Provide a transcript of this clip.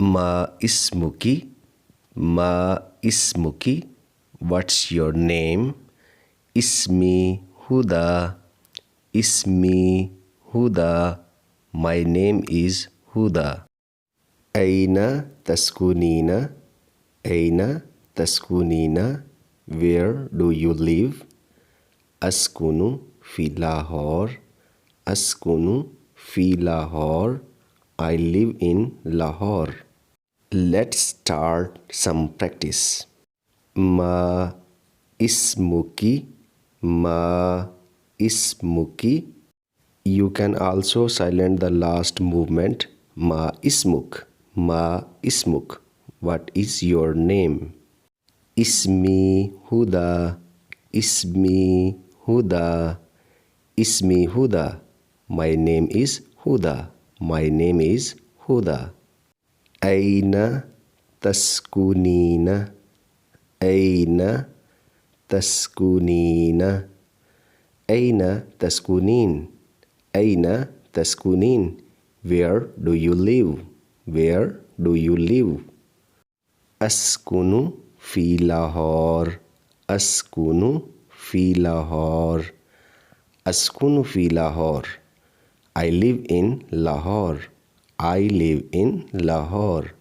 Ma ismuki? Ma ismuki? What's your name? Ismi Huda. Ismi Huda. My name is Huda. Aina taskunina? Aina taskunina? Where do you live? Askunu fi Lahore. Askunu fi Lahore. I live in Lahore. Let's start some practice. Ma ismuki? Ma ismuki? You can also silent the last movement. Ma ismuk? Ma ismuk? What is your name? Ismi Huda. Ismi Huda. Ismi Huda. My name is Huda. My name is Huda. Aina taskunina? Aina taskunina? Aina taskunin? Aina taskunin? Where do you live? Where do you live? Askunu fi Lahore. Askunu fi Lahore. Askunu fi Lahore. I live in Lahore. I live in Lahore.